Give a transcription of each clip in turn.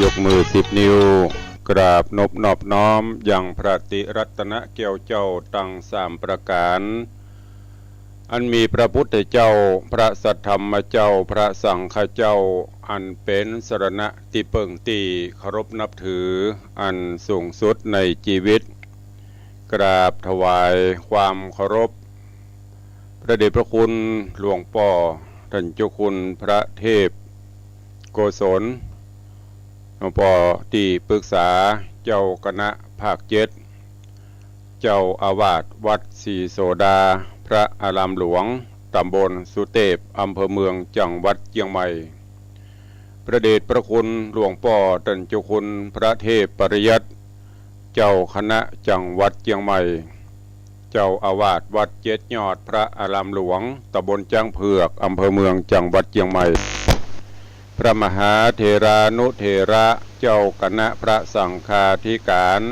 ยกมือ10 นิ้วกราบนอบน้อมอย่างพระติรัตนเกี่ยวเจ้าตั้ง3 ประการอันมีพระพุทธเจ้าพระสัทธรรมเจ้าพระสังฆเจ้าอันเป็นสรณะที่เปิ่งตีเคารพนับถืออันสูงสุดในชีวิตกราบถวายความเคารพพระเดชพระคุณหลวงพ่อท่านเจ้าคุณพระเทพโกศลหลวงพ่อที่ปรึกษาเจ้าคณะภาค7เจ้าอาวาสวัดศรีโสดาพระอารามหลวงตำบลสุเทพอำเภอเมืองจังหวัดเชียงใหม่พระเดชพระคุณหลวงพ่อท่านเจ้าคุณพระเทพปริยัติเจ้าคณะจังหวัดเชียงใหม่เจ้าอาวาสวัด7 ยอดพระอารามหลวงตำบลจ้างเผือกอำเภอเมืองจังหวัดเชียงใหม่พระมหาเถรานุเถระเจ้าคณะพระสังฆาธิการ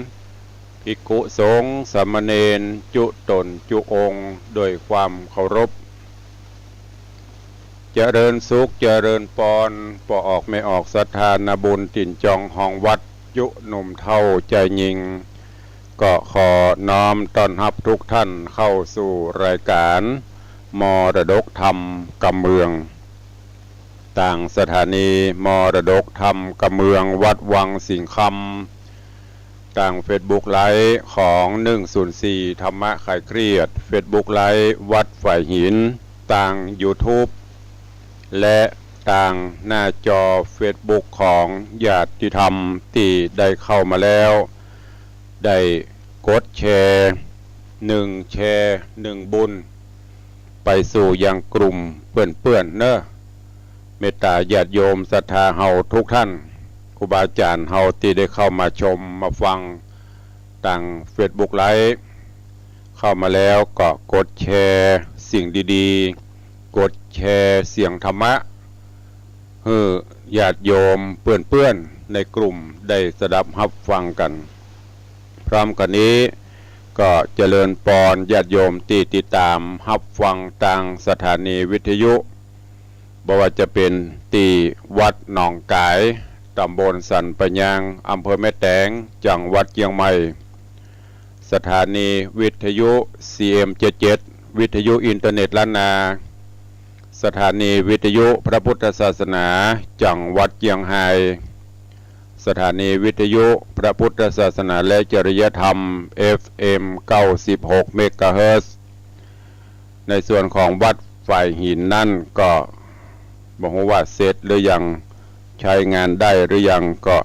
ภิกขุสงฆ์สามเณรจุตนจุองค์โดยความเคารพเจริญสุขเจริญปอนปอออกไม่ออกศรัทธานาบุญติ่นจองห้องวัดยุหนุ่มเท่าใจยิงก็ขอน้อมต้อนรับทุกท่านเข้าสู่รายการมรดกธรรมกำเมืองต่างสถานีมรดกธรรมกำเมืองวัดวังสิงห์คำต่างเฟซบุ๊กไลฟ์ของ104ธรรมะคลายเครียดเฟซบุ๊กไลฟ์วัดฝ่ายหินต่าง YouTube และต่างหน้าจอเฟซบุ๊กของญาติธรรมที่ได้เข้ามาแล้วได้กดแชร์1แชร์1บุญไปสู่ยังกลุ่มเพื่อนๆเนอะเมตตาญาติโยมศรัทธาเฮาทุกท่านครูบาอาจารย์เฮาที่ได้เข้ามาชมมาฟังต่างเฟซบุ๊กไลฟ์เข้ามาแล้วก็กดแชร์สิ่งดีๆกดแชร์เสียงธรรมะให้ญาติโยมเพื่อนๆในกลุ่มได้สดับรับฟังกันพร้อมกันนี้ก็เจริญปอนญาติโยมที่ติดตามรับฟังทางสถานีวิทยุบ่ว่าจะเป็นตีวัดหนองกายตำบลสันปะยางอำเภอแม่แตงจังหวัดเชียงใหม่สถานีวิทยุ CM77 วิทยุอินเทอร์เน็ตล้านนาสถานีวิทยุพระพุทธศาสนาจังหวัดเชียงรายสถานีวิทยุพระพุทธศาสนาและจริยธรรม FM 96 เมกะเฮิรตซ์ในส่วนของวัดฝ่ายหินนั่นก็บอกว่าเสร็จหรือยังใช้งานได้หรือยังก็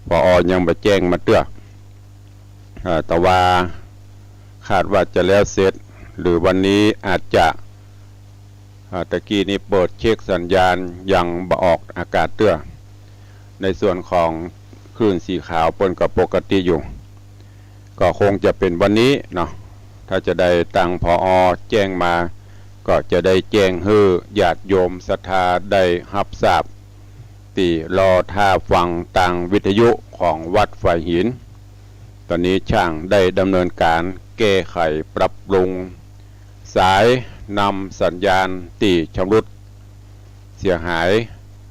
พอยังไปแจ้งมาเตื้อแต่ว่าคาดว่าจะแล้วเสร็จหรือวันนี้อาจจะตะกี้นี้เปิดเช็คสัญญาณยังบ่ออกอากาศเตื้อในส่วนของคลื่นสีขาวปนกับปกติอยู่ก็คงจะเป็นวันนี้เนาะถ้าจะได้ตังพอแจ้งมาก็จะได้แจ้งให้ญาติโยมศรัทธาได้รับทราบตีรอท่าฟังต่างวิทยุของวัดฝ่ายหินตอนนี้ช่างได้ดำเนินการแก้ไขปรับปรุงสายนำสัญญาณตีชำรุดเสียหาย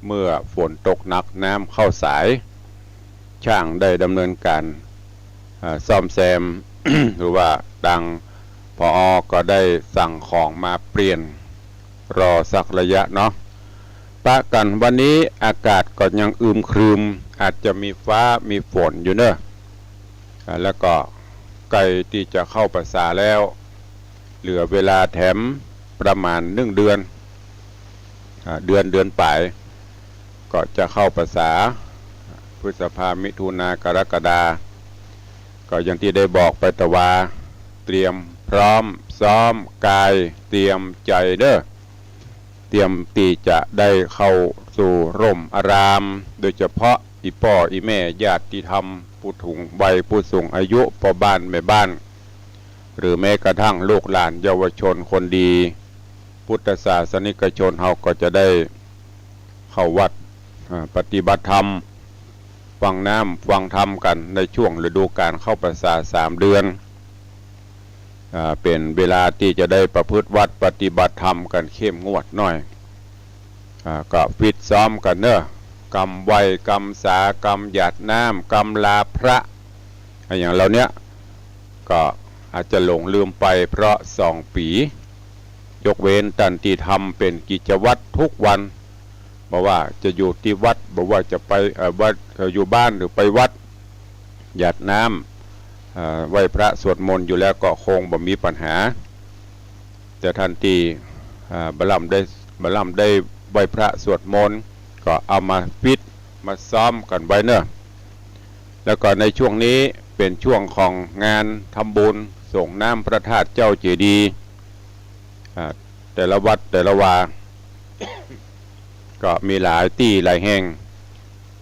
เมื่อฝนตกหนักน้ำเข้าสายช่างได้ดำเนินการซ่อมแซม หรือว่าดังพอก็ได้สั่งของมาเปลี่ยนรอสักระยะเนาะปะกันวันนี้อากาศก็ยังอึมครึมอาจจะมีฟ้ามีฝนอยู่เนอะแล้วก็ใกล้ที่จะเข้าพรรษาแล้วเหลือเวลาแถมประมาณ1 เดือนเดือนปลายก็จะเข้าพรรษาพฤษภามิถุนากรกฎาก็อย่างที่ได้บอกไปตะวาเตรียมพร้อมซ้อมกายเตรียมใจเด้อเตรียมที่จะได้เข้าสู่ร่มอารามโดยเฉพาะอีพ่ออีแม่ญาติธรรมผู้ถุงวัยผู้สูงอายุพ่อบ้านแม่บ้านหรือแม้กระทั่งลูกหลานเยาวชนคนดีพุทธศาสนิกชนเฮาก็จะได้เข้าวัดปฏิบัติธรรมฟังน้ำฟังธรรมกันในช่วงฤดูกาลเข้าพรรษา3 เดือนเป็นเวลาที่จะได้ประพฤติวัดปฏิบัติธรรมกันเข้มงวดหน่อยก็ฟิตซ้อมกันเนอะ กรรมไหวกรรมสากรรมหยาดน้ำกรรมลาพระอย่างเราเนี้ยก็อาจจะหลงลืมไปเพราะ2 ปียกเว้นตันติธรรมเป็นกิจวัตรทุกวันบอกว่าจะอยู่ที่วัดบอกว่าจะไปวัดอยู่บ้านหรือไปวัดหยาดน้ำไหว้พระสวดมนต์อยู่แล้วก็คงบ่มีปัญหาแต่ทันทีบาลัมได้ไหว้พระสวดมนต์ก็เอามาฟิตมาซ้อมกันไว้เนอะแล้วก็ในช่วงนี้เป็นช่วงของงานทำบุญส่งน้ำพระธาตุเจ้าเจดีย์แต่ละวัดแต่ละวา ก็มีหลายที่หลายแห่ง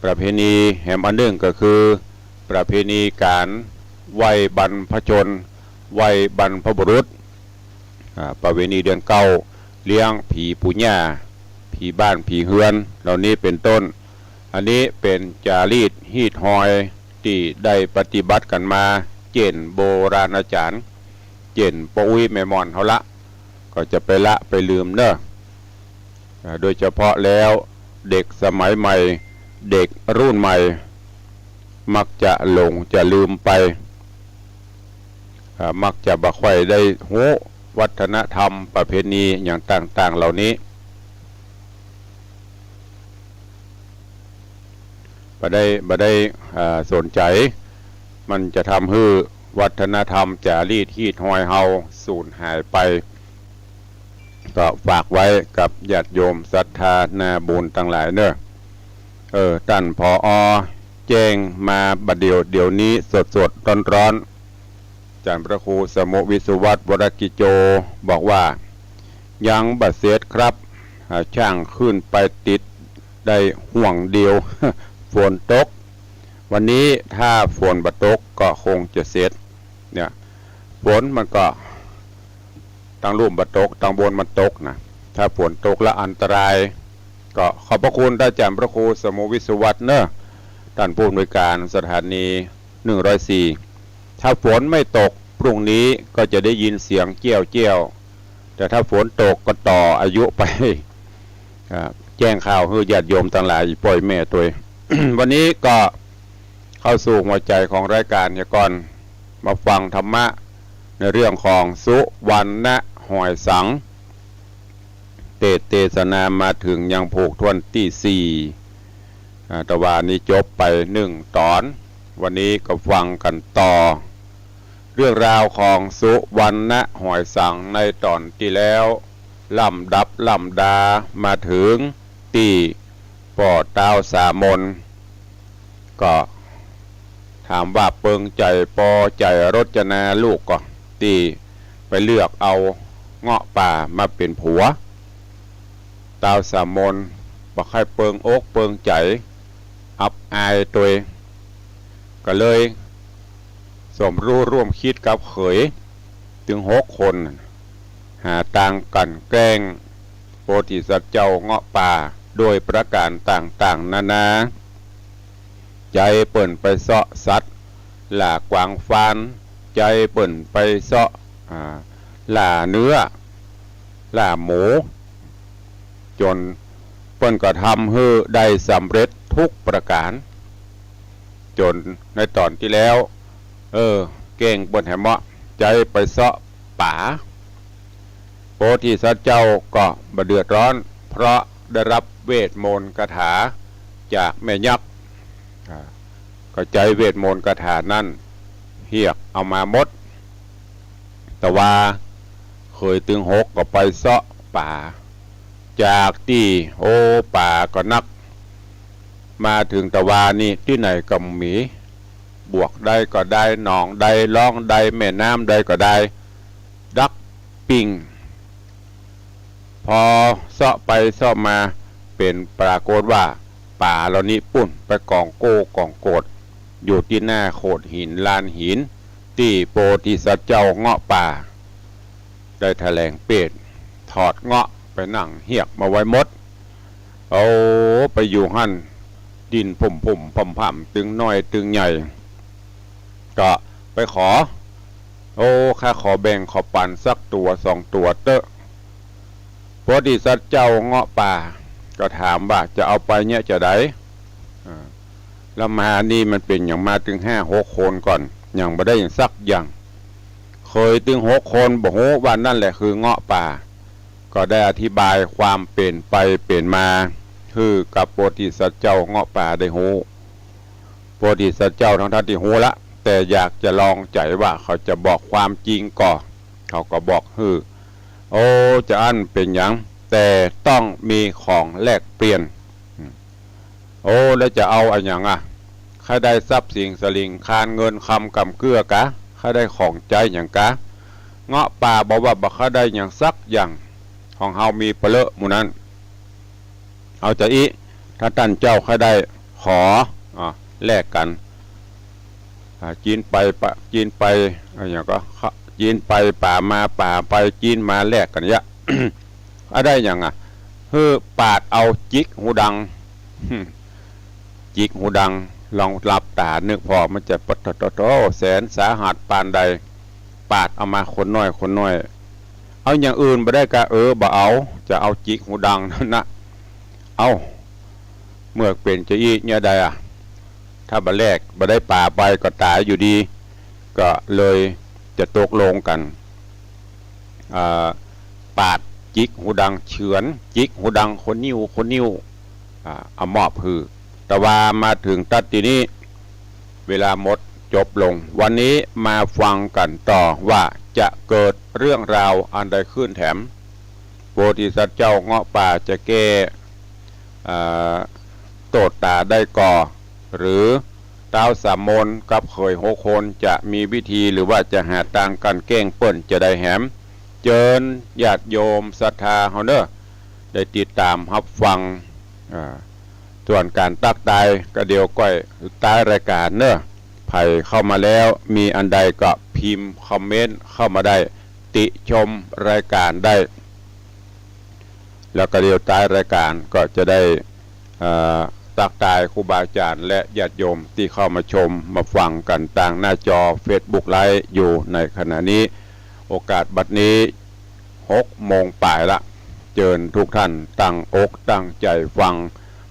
ประเพณีแห่งอันหนึ่งก็คือประเพณีการไหว้บรรพชนไหว้บรรพบุรุษประเวณีเดือนเก้าเลี้ยงผีปู่ย่าผีบ้านผีเฮือนเหล่านี้เป็นต้นอันนี้เป็นจารีตฮีดหอยที่ได้ปฏิบัติกันมาเจนโบราณอาจารย์เจนปอุ้ยแม่มอนเขาละก็จะไปละไปลืมเนอะโดยเฉพาะแล้วเด็กสมัยใหม่เด็กรุ่นใหม่มักจะหลงจะลืมไปมักจะบ่ค่อยได้หูวัฒนธรรมประเพณีอย่างต่างๆเหล่านี้บ่ได้สนใจมันจะทำให้วัฒนธรรมจารีตฮีดหอยเฮาสูญหายไปก็ฝากไว้กับญาติโยมศรัทธานาบุญทั้งหลายเนอะท่านผอ.แจ้งมาบัดเดี๋ยวนี้สดร้อนอาจารย์พระครูสมุวิสุวัตรวรกิโจบอกว่ายังบัดเสร็จครับช่างขึ้นไปติดได้ห่วงเดียว ฝนตกวันนี้ถ้าฝนบัดตกก็คงจะเสร็จเนี่ยฝนมันก็ตั้งรูปบัดตกตั้งบนมันตกนะถ้าฝนตกแล้วอันตรายก็ขอบพระคุณอาจารย์พระครูสมุวิสุวัตรเนอะท่านผู้อำนวยการสถานี104ถ้าฝนไม่ตกพรุ่งนี้ก็จะได้ยินเสียงเจี้ยวแต่ถ้าฝนตกก็ต่ออายุไป แจ้งข่าวให้ญาติโยมทั้งหลายปล่อยแม่ตัว วันนี้ก็เข้าสู่หัวใจของรายการก่อนมาฟังธรรมะในเรื่องของสุวรรณหอยสังเทศนามาถึงยังผูกทวนที่4ตะวันนี้จบไป1 ตอนวันนี้ก็ฟังกันต่อเรื่องราวของสุวรรณหอยสังในตอนที่แล้วลำดับลำดามาถึงที่ป่อเต้าสามนก็ถามว่าเปิงใจปอใจรจนาลูกก็ที่ไปเลือกเอาเงาะป่ามาเป็นผัวเต้าสามนบอกให้เปิงอกเปิงใจอับอายตัวก็เลยสมรู้ร่วมคิดกับเขยถึง6 คนหาต่างกันแกล้งโพธิสัตว์เจ้าเงาะป่าโดยประการต่างๆนานาใจเปิ่นไปเสาะสัตว์หล่ากวางฟานใจเปิ่นไปเสาะหล่าเนื้อหล่าหมูจนเปิ่นก็ทำให้ได้สำเร็จทุกประการจนในตอนที่แล้วเก่งบนแหมะใจไปเสาะป่าโพธิสัตว์เจ้าก็บ่เดือดร้อนเพราะได้รับเวทมนต์คาถาจากแม่ยักษ์ก็ใจเวทมนต์คาถานั่นเฮียกเอามาหมดแต่ว่าเคยตึง6ก็ไปเสาะป่าจากที่ป่าก็นักมาถึงตะวานี่ที่ไหนก็มีบวกได้ก็ได้หนองได้ล่องได้แม่น้ำได้ก็ได้ดักปิงพอเสาะไปเสาะมาเป็นปรากฏว่าป่าเหล่านี้ปุ่นไปกองโก้กองโกดอยู่ที่หน้าโขดหินลานหินที่โพธิสัตว์เจ้าเงาะป่าได้แถลงเปรตถอดเงาะไปนั่งเหียกมาไว้มดเอาไปอยู่หั่นดินพุ่มพ่ำตึงน้อยตึงใหญ่ก็ไปขอข้าขอแบ่งขอปันสักตัว2 ตัวเตอะโพธิสัตว์เจ้าเงาะป่าก็ถามว่าจะเอาไปเนี่ยจะได้ แล้วมานี่มันเป็นอย่างมาถึง5-6 คนก่อนอย่างบ่ได้อย่างสักอย่างเคยถึง6 คนบอกว่านั่นแหละคือเงาะป่าก็ได้อธิบายความเปลี่ยนไปเปลี่ยนมาคือกับโพธิสัตว์เจ้าเงาะป่าได้หูโพธิสัตว์เจ้าทั้งท่านที่หูละแต่อยากจะลองใจว่าเขาจะบอกความจริงก่อเขาก็บอกโอ้จะอันเป็นอย่างแต่ต้องมีของแลกเปลี่ยนโอ้แล้วจะเอาอะไรอย่างข้าได้ทรัพย์สินสลิงคานเงินคำกำเกือกะข้าได้ของใจอย่างกะเงาะป่าบอกว่าข้าได้อย่างสักอย่างของเฮามีเปลือกหมู่นั้นเอาจะอีถ้าท่านเจ้าข้าได้ขอแลกกันจีนไปจีนไปอย่างก็จีนไปป่ามาป่าไปจีนมาแลกกันเยอะ ได้อย่างปาดเอาจิกหูดังจิกหูดังลองหลับตานึกพอมันจะปะโตแสนสาหัสปานใดปาดเอามาคนน้อยเอาอย่างอื่นไปได้กะบ่เอาจะเอาจิกหูดังนั่นนะเอาเมื่อเป็นจะอีเนี่ยใดถ้าบัแรกบัได้ป่าไปก็ตายอยู่ดีก็เลยจะตกลงกันปาดจิกหูดังเฉือนจิกหูดังคนนิ้วเอามอบแต่ว่ามาถึงตัดทีนี้เวลาหมดจบลงวันนี้มาฟังกันต่อว่าจะเกิดเรื่องราวอันใดขึ้นแถมโพธิสัตว์เจ้าเงาะป่าจะแก้โตดตาได้ก่อหรือเต้าสามมนกับเคย6 คนจะมีวิธีหรือว่าจะหาต่างกันแก้งเปิ้นจะได้แหมเจิญญาติโยมศรัทธาเฮาเนอะได้ติดตามรับฟังส่วนการตักตายก็เดียวก้อยใต้รายการเนอะไผ่เข้ามาแล้วมีอันใดก็พิมพ์คอมเมนต์เข้ามาได้ติชมรายการได้แล้วก็เดียวใต้รายการก็จะได้ตักตายครูบาอาจารย์และญาติโยมที่เข้ามาชมมาฟังกันต่างหน้าจอ Facebook ไลฟ์อยู่ในขณะนี้โอกาสบัดนี้6 โมงป่ายละเจิญทุกท่านตั้งอกตั้งใจฟัง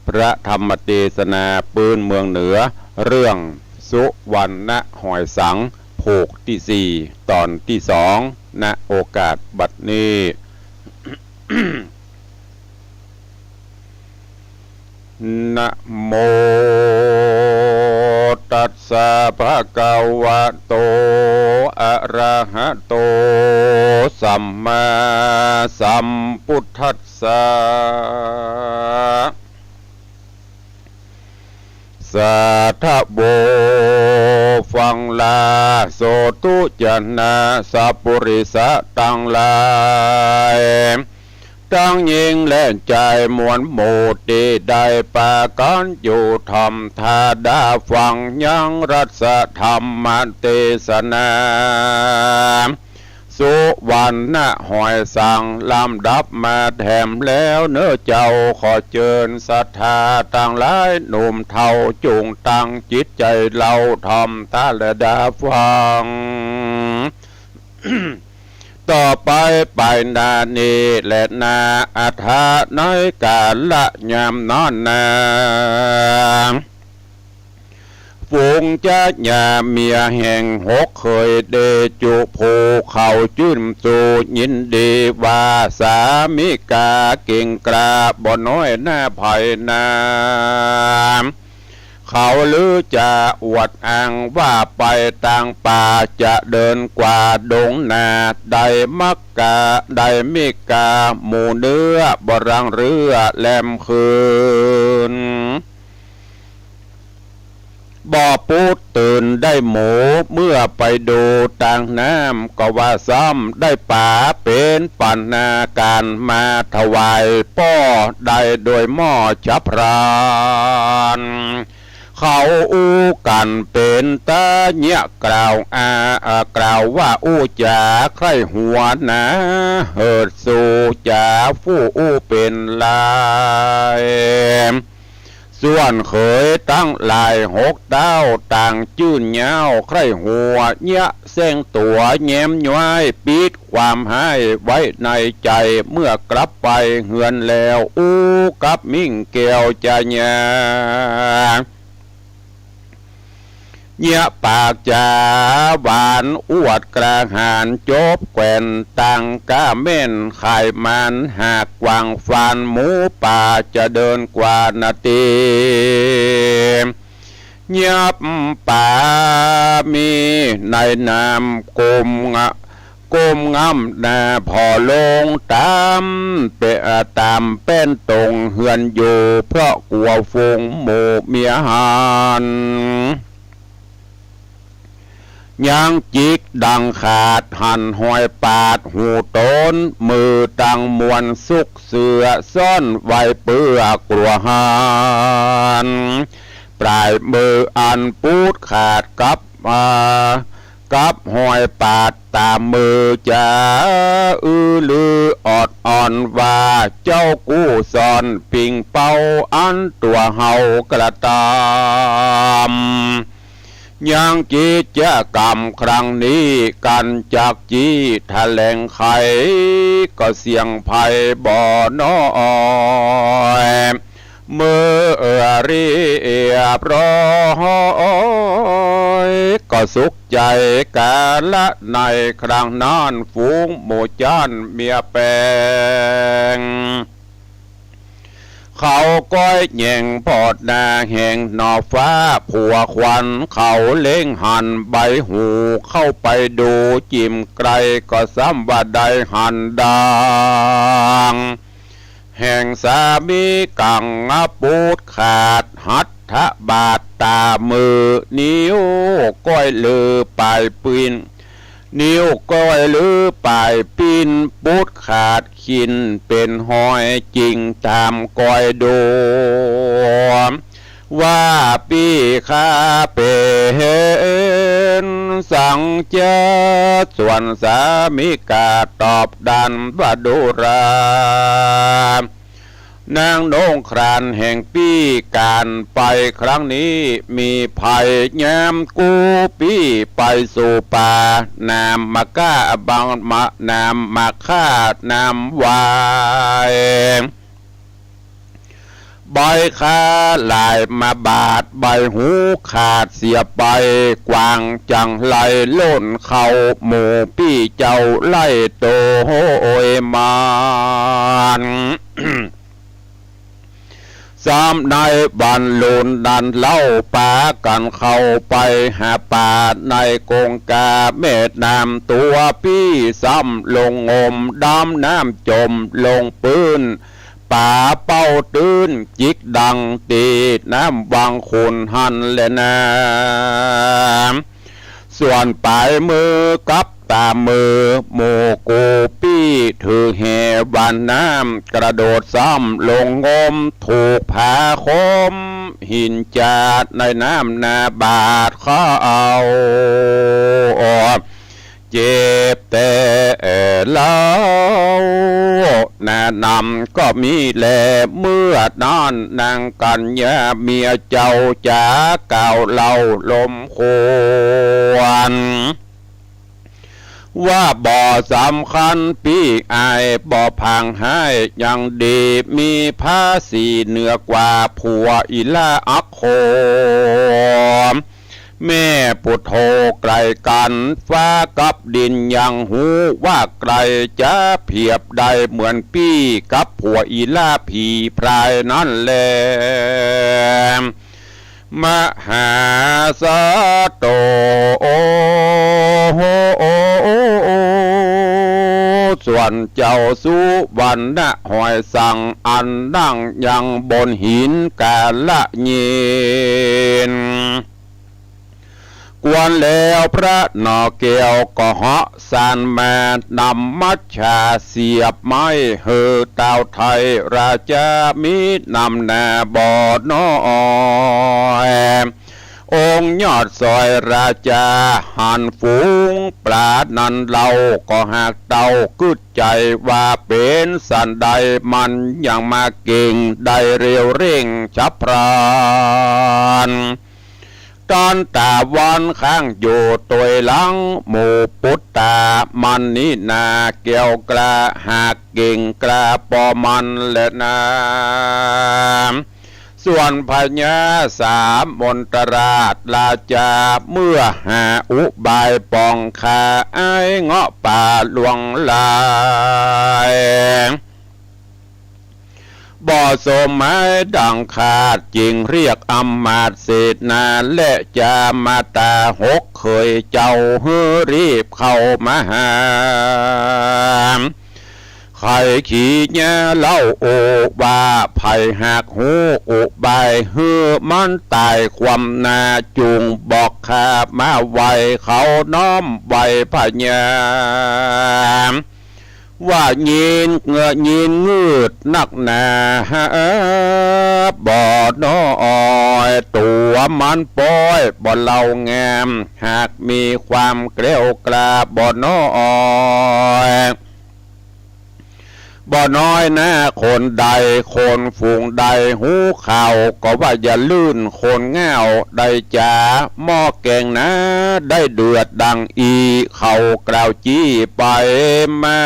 พระธรรมเทศนาปืนเมืองเหนือเรื่องสุวรรณหอยสังผูกที่4ตอนที่2ณโอกาสบัดนี้ นะโมตัสสะภะคะวะโตอะระหะโตสัมมาสัมพุทธัสสะสัทธโบฟังลาโสตุจนะสัพปุริสะตังลายตั้งยิงและใจมวลโมดีได้ปากันอยู่ธรรมธาดาฟังยังรัศธรรมเทศนาสุวรรณหอยสังลำดับมาแถมแล้วเนื้อเจ้าขอเจิญศรัทธาต่างหลายหนุ่มเท่าจุงตั้งจิตใจเราทำตาและดาฟัง ต่อไปไปนานีและนาอัฐาน้อยกาละยามนอนนาฝูงจะยาเมียแห่ง6เคยเดจุภูเขาจื้นสู่ยินดีว่าสามิกาเก่งกราบ่น้อยหน้าภัยนาเขาลือจะอวดอ้างว่าไปต่างป่าจะเดินกว่าดงนาได้มักกะได้มิกาหมู่เนื้อบรังเรือแลมคืนบ่อปูดตื่นได้หมูเมื่อไปดูต่างน้ำก็ว่าซ้ำได้ป่าเป็นปันนาการมาถวายป้อได้โดยหม้อฉับพรานเขาอู้กันเป็นตาเนียกล่าวกล่าวว่าอู้จ่าใครหัวนะเหิดสู่จ่าฟู่อู้เป็นลายส่วนเคยตั้งลาย6 ดาวต่างจื้นเงาใครหัวเนี้ยเส้งตัวแย้มย้อยปิดความให้ไว้ในใจเมื่อกลับไปเหือนแล้วอู้กับมิ่งแก้วจะยา เงียปากจาหวานอวดกระหานจบแกว่นตังกะเม่นไข่มันหากวางฟันหมูป่าจะเดินกว่านาทีเงียบป่ามีในนามกลมงำนาพอลงตามเปะตามเป็นตรงเฮือนอยู่เพราะกลัวฟงหมู่เมียหันยังจิกดังขาดหันหอยปาดหูต้นมือตังมวนสุกเสือซ่อนไว้เปื้อกลัวหันปลายมืออันปูดขาดกับหอยปาดตามมือจะลืออดอ่อนว่าเจ้ากู้สอนปิงเป้าอันตัวเฮากระตามยังกิจกรรมครั้งนี้กันจากจีแถลงไขก็เสียงไผ่บ่อน้อยเมื่อเรียบร้อยก็สุขใจกาละในครั้งนั้นฝูงหมู่จานเมียแปงเขาก้อยแย่งปอดนาแห่งนอฟ้าผัวควันเขาเล้งหันใบหูเข้าไปดูจิ้มไกลก็ซ้ำว่าได้หันดังแห่งสามีกังปูดขาดหัตถบาทตามือนิ้วก้อยลือปลายปีนนิ้วก้อยลือปลายปีนปูดขาดขินเป็นหอยจริงตามก้อยดูว่าปีข้าเป็นสังเจส่วนสามิกาตอบดันว่าดูรานางโนงครานแห่งปีการไปครั้งนี้มีภัยแย้มกูปีไปสู่ป่านามมาก้าบังมะนามมาฆ่านามวายใบขาลายมาบาดใบหูขาดเสียไปกวางจังไหลล้นเขาหมู่ปี้เจ้าไล่โตโอยมานสามในบันลุนดันเล่าป่ากันเข้าไปหาป่าในกงกาเม็ดน้ำตัวปี้ซ้ำลงงมดำน้ำจมลงปืนป่าเป้าตื้นจิกดังตีน้ำวังขุนหันและน้ำส่วนปลายมือกับตามือโมกูปี้ถือแหวันน้ำกระโดดซ้ำลงงมถูกผาคมหินจาดในน้ำนาบาดเขาเอาเจ็บแต่เล่าแนะนำก็มีแลเมื่อนานนางกัญญาเมียเจ้าจ๋าเก่าเล่าลมควรว่าบ่อสำคัญพี่อายบ่อพังให้ยังดีมีภาษีเหนือกว่าผัวอิลาอักโคแม่ปุถโธไกลกันฟ้ากับดินยังหูว่าไกลจะเพียบใดเหมือนพี่กับผัวอีลาผีพรายนั่นแหละมหาสะโตโอส่วนเจ้าสุวรรณหอยสั่งอันนั่งยังบนหินกาละเย็นกวนแล้วพระนอเกียวก็เหาะสานมานำมัชชาเสียบไม้เฮอเต่าไทยราชามีนำนาบ่อน้อยองค์ยอดซอยราชาหันฝูงปลานันเราก็หากเต่ากึดใจว่าเป็นสันใดมันยังมาเก่งได้เร็วเร่งฉับพลันตอนตาวันข้างอยู่ตัวหลังหมู่ปุตตามันนี่นาเกี่ยวกระหากเก่งกระปอมันและนา ส่วนพญาสามมนตราชราชาเมื่อหาอุบายปองคาไอ้เงาะป่าหลวงลายบ่อสมไม้ดังขาดจริงเรียกอำมาตย์เศษนาและจามาตาหกเคยเจ้าเฮือรีบเข้ามาหาใครขี่เนื้อเล่าโอว่าไผ่หักหูอุบายเฮือมันตายความนาจุงบอกขามาไวเขาน้อมไวพญาว่ายินเงือยินงืดนักหนาบ่อน้อยตัวมันปอยบ่เล่างามหากมีความเกลียวกล้าบ่อน้อยบ่น้อยนะคนใดคนฝูงใดหูข่าวก็ว่าอย่าลื่นคนเงาได้จ่าหม้อแกงนะได้เดือดดังอีเขากล่าวจี้ไปมา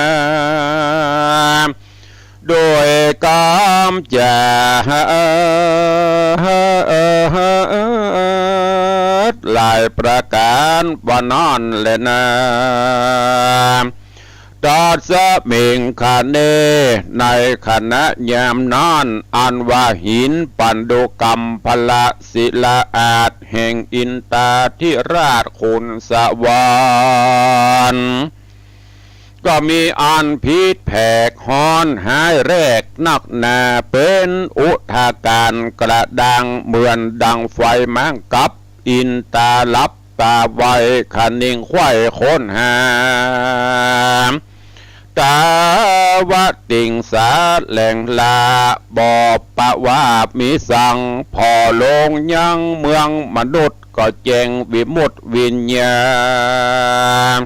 โดยกามจะหลายประการว่านอนและนาตาสะเมงคาเนในขณะยามนอนอันว่าหินปันดุกรรมพละศิลาอาจแห่งอินตาธิราชคุณสวรรค์ก็มีอันพิษแผกฮ้อนหายแรกนักหนาเป็นอุทาการกระดังเหมือนดังไฟมังกับอินตาลับตาไวขันนิ่งควายคนหาตาวะติงสาแหล่งลาบอปะว่ามีสังพอลงยังเมืองมนุษย์ก็แจงวิมุตติวิญญาณ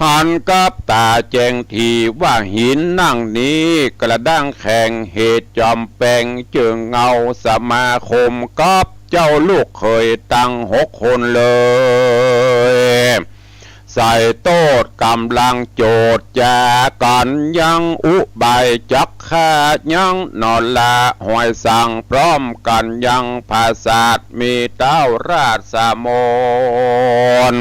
หันกับตาแจงทีว่าหินนั่งนี้กระด้างแข่งเหตุจอมแปงเจิงเงาสมาคมกับเจ้าลูกเคยตั้ง6 คนเลยใส่โต้กำลังโจดจากันยังอุบายจักฆ่ายังนอนละหอยสั่งพร้อมกันยังภาษาทมีเต้าราชสมน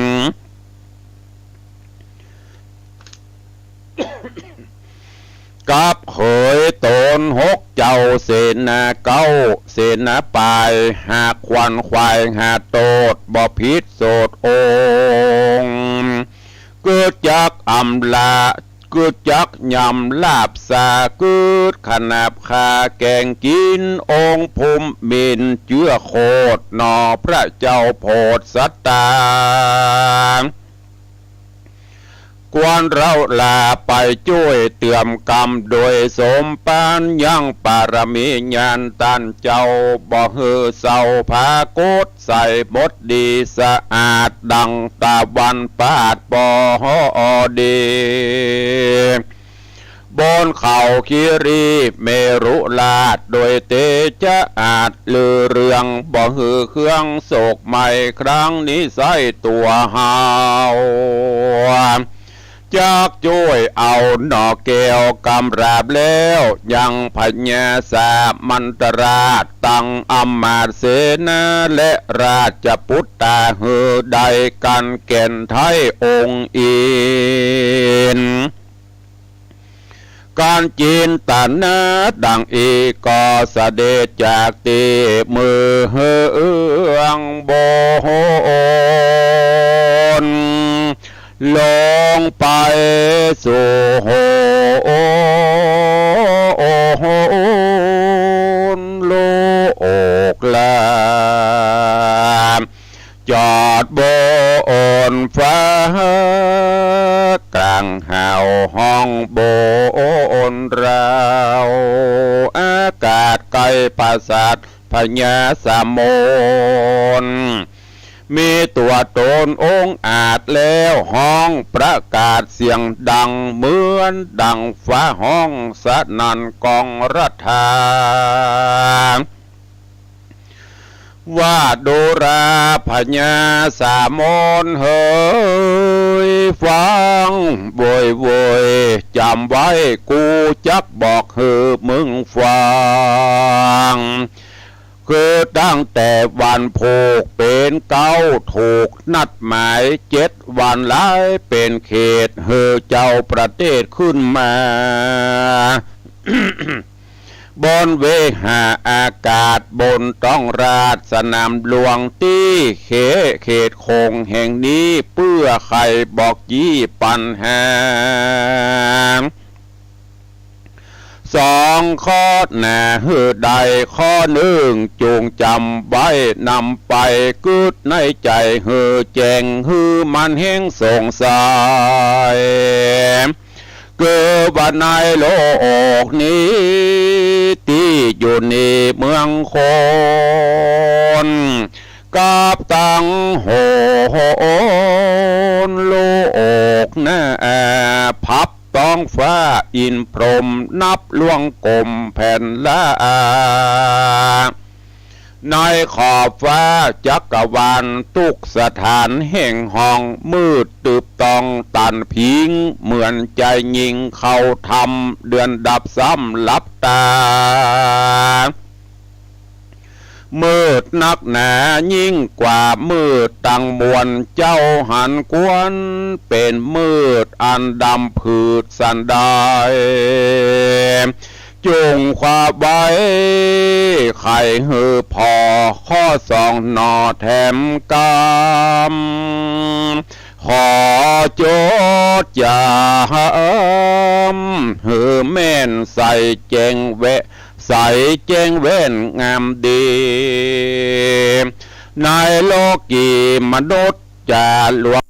กับเขยตน6 เจ้าเสนาเก้าเสนาปลายหากควันควายหาโตดบ่พิษโสดองเกิดจากอำลาเกิดจากยำลาบสาเกิดขนาบคาแกงกินองค์ภูมิมินเจื้อโคดนอพระเจ้าโพธิสัตตากวนเราลาไปช่วยเตื่อมกรรมโดยสมปานยังปารมีญาณตันเจ้าบ่ฮือเศร้าพาโกดใส่บดดีสะอาดดังตาวันปาดบ่อดีบนเขาคิรีเมรุลาดโดยเตจะอาจลือเรืองบ่ฮือเครื่องโศกใหม่ครั้งนี้ใส่ตัวหาวจากช่วยเอาหน่อแก้วกำราบแล้วยังพญาสามันตราชตั้งอำมาตย์เสนาและราชปุตตาหือใดกันแก่นไทยองค์อินการจีนตันนาดังอีก็เสด็จจากตีมือเฮืองโบนลงไปสู่โโลกลามจอดบนฟ้ากลางหาวห้องบนเราอากาศไกลปราสาทพญาสามนมีตัวตนองค์อาจแล้วห้องประกาศเสียงดังเหมือนดังฟ้าห้องสนั่นกองรัฐา ว่าโดราพญาสามนเฮยฟังบอยบอยจำไว้กูจักบอกเฮอมึงฟังคือตั้งแต่วันผูกเป็นเก้าถูกนัดหมาย7 วันหลายเป็นเขตเฮอเจ้าประเทศขึ้นมา บนเวหาอากาศบนต้องราชสนามหลวงที่เขตคงแห่งนี้เพื่อใครบอกยี่ปัญหา2 ข้อหน้าหือใดข้อ1จงจำไว้นำไปกึดในใจหือแจงหือมันแห้งสงสัยเกิดวันในโลกนี้ที่อยู่ในเมืองคนกับตังโหนโลกหน้าพับต้องฟ้าอินพรหมนับล่วงกลมแผ่นละในขอบฟ้าจักรวาลทุกสถานแห่งห้องมืดตึบตองตันพิงเหมือนใจยิงเข้าทำเดือนดับซ้ำลับตามืดนักหนายิ่งกว่ามืดตั้งมวลเจ้าหันกวนเป็นมืดอันดำผืดสันไดจงความไว้ไข่หือพอข้อ2 นอแถมกามขอโจทย์อย่าหือแม่นใส่เจงแวะใส่เจงเว้นงามดีในโลกีมนุษย์จะหลวง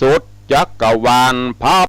สุดจักรวาลพับ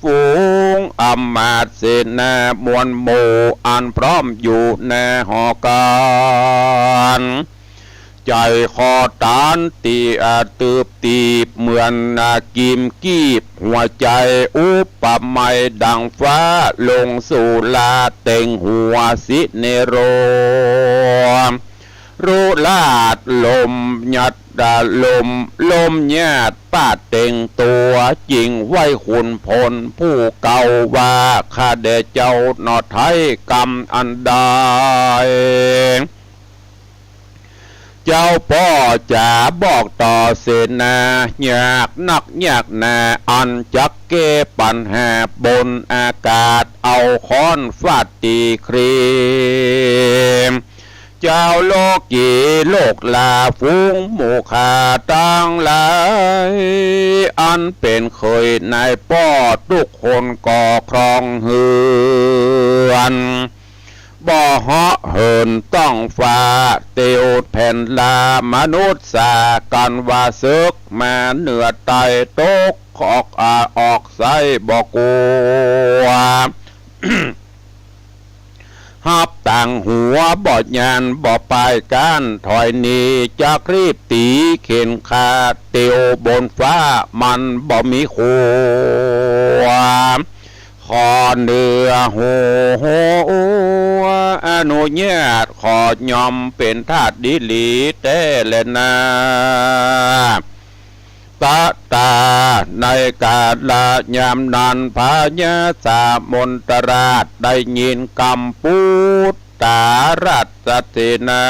ฝูงอำมาตย์เสนามวลหมู่อันพร้อมอยู่ในหอการใจคอตานตีตืบตีบเหมือนกิมกีบหัวใจอุปไมยดังฟ้าลงสู่ลาเต็งหัวสิเนโรรูลาดลมหยัดดาลมแยดป้าเต็งตัวจริงไว้ขุนพลผู้เก่าว่าข้าเดเจ้านอไทยกรรมอันใดเจ้าพ่อจะบอกต่อเสนาอยากนักอยากนาอันจักเก้ปัญหาบนอากาศเอาค้อนฟาดตีครีมเจ้าโลกีโลกลาฟุ้งหมู่ขาตั้งหลายอันเป็นเคยในป้อทุกคนก่อครองเฮือนบ่เหาะเหินต้องฟ้าเตียวแผ่นลามนุษย์สากันว่าซึกมาเหนือไตตกออกไสบ่กลัว หับต่างหัวบ่ยานบ่ปลายก้านถอยนีจากรีบตีเข็นขาเตียวบนฟ้ามันบ่มีขัวขอเนื้อหัวอนุญาตขอยอมเป็นทาสดิลีแต่และนาตาในกาลยามนานพญาสามนตราชได้ยินคำพูดตารัตเสนา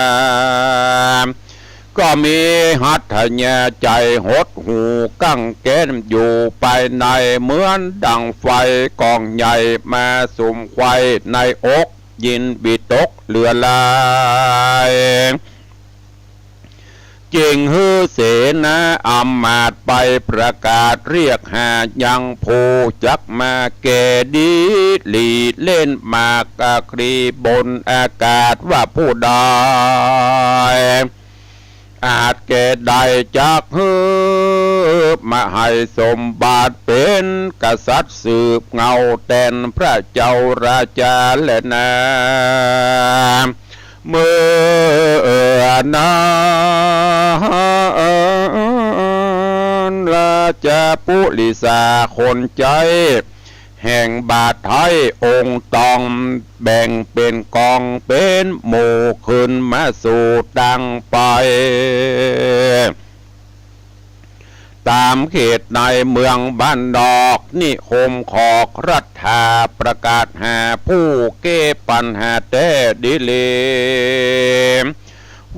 ก็มีหัตถญาใจหดหูกั้งแก้นอยู่ภายในเหมือนดังไฟกองใหญ่มาสุมไฟในอกยินบิตกเลือลายจริงฮือเสนาอำมาตย์ไปประกาศเรียกหายังผู้จักมาแก่ดีหลีเล่นมากครีบนอากาศว่าผู้ใดอาจแก่ใดจากฮือมาให้สมบัติเป็นกษัตริย์สืบเงาแทนพระเจ้าราชาและนาเมื่อนาราชาปุริสาคนใจแห่งบาทไทยองค์ตองแบ่งเป็นกองเป็นหมู่ขึ้นมาสู่ดังไปตามเขตในเมืองบ้านดอกนิคมขอกรัฐาประกาศหาผู้เก้ปัญหาแต่ดิเล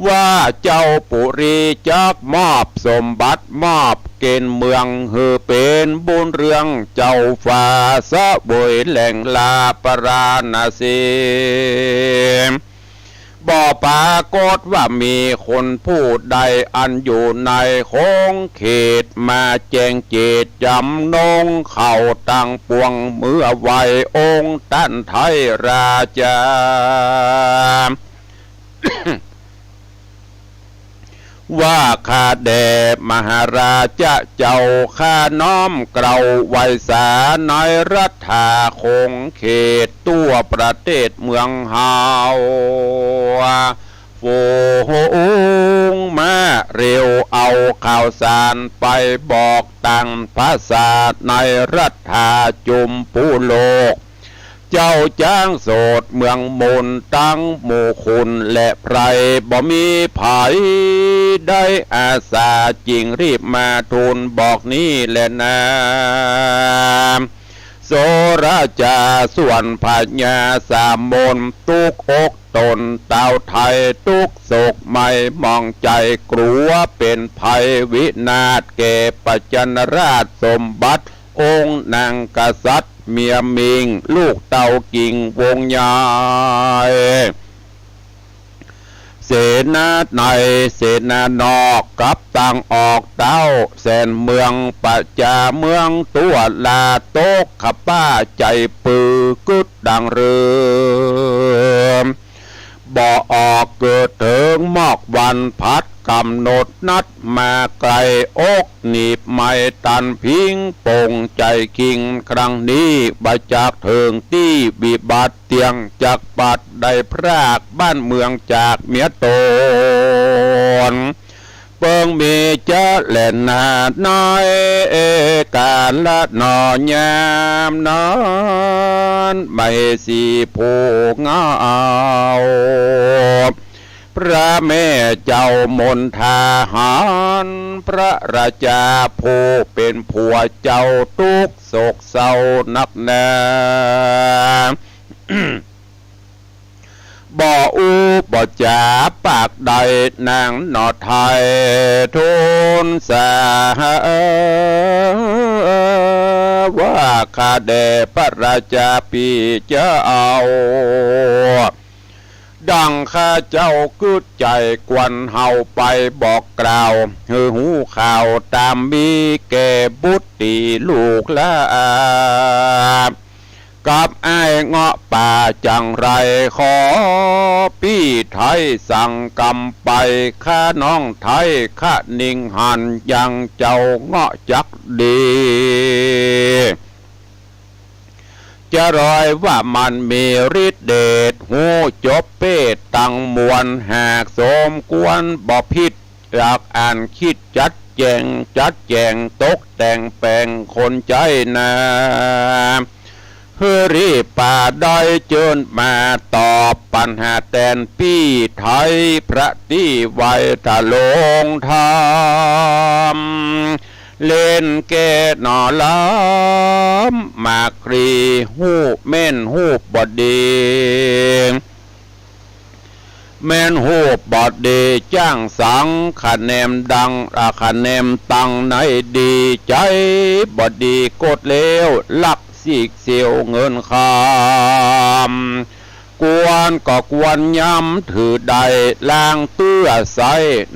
ว่าเจ้าปุรีจักมอบสมบัติมอบเกณฑ์เมืองฮือเป็นบุญเรืองเจ้าฟ้าสะบวยแหล่งลาปราณสีบ่ปรากฏว่ามีคนผู้ใดอันอยู่ในโค้งเขตมาแจ้งเจตจำนงเข่าตั้งปวงเมื่อไวองค์ท่านไทยราชา ว่าข้าแด่มหาราชเจ้าข้าน้อมเกลาไวสาในรัฐาคงเขตตัวประเทศเมืองเฮาฝูงมาเร็วเอาข่าวสารไปบอกตั้งภาษาในรัฐาจุมผู้โลกเจ้าจ้างโสดเมืองมนตั้งหมู่คุณและไพรบ่มีไผได้อาสาจริงรีบมาทูลบอกนี้แหละนะโสราชาส่วนพญาสามมนตุกอกตนเต่าไทยตุกโศกไม่มองใจกลัวเป็นภัยวินาศแก่ปัจจนราชสมบัติองค์นางกษัตริย์เมียมิงลูกเต่ากิ่งวงใหญ่เสนาในเสนานอกกับต่างออกเต้าแสนเมืองปัจจาเมืองตัวลาโตกขป้าใจปือกึดดังเรือบ่ออกเกิดถึงหมอกวันพัด กำหนดนัดมาไกลอกหนีบไม่ตันพิงโป่งใจคิงครั้งนี้บาจากเถิงที่บีบาดเตียงจากปัดได้พรากบ้านเมืองจากเมียตนเปิงมีเจ้าแหล่นนาน้อยการละนอยามนอนไม่สีผู้เงาพระแม่เจ้ามนทาหารพระราชาผู้เป็นผัวเจ้าทุกโศกเศร้านักหนา บ่อูบ่จ่าปากใดนางนอไทยทุนสาว่าข้าแด่พระราชาปีเจ้าดังข้าเจ้ากึดใจกวนเฮาไปบอกกล่าวหูข่าวตามมีแก่บุตรีลูกละกับไอ้เงาะป่าจังไรขอพี่ไทยสั่งกำไปข้าน้องไทยข้านิ่งหันยังเจ้าเงาะจักดีจะรอยว่ามันมีฤทธิ์เดชหูจบเปตตังมวลหากสมควรบ่ผิดอยากอ่านคิดจัดแจงตกแต่งแปลงคนใจนาเฮือรีป่าได้เจิญมาตอบปัญหาแตนพี่ไทยพระที่ไว้ทะลงธรรมเล่นแก่หนอล้ำมากรีหูเม่นหูบอดีแม่นหูบอดีจ้างสังคะแนนดังคะแนนตังในดีใจบอดีกดเลวลักสิกเสียวเงินคำกวนก็กวนย้ำถือใดล่างเตื้อใส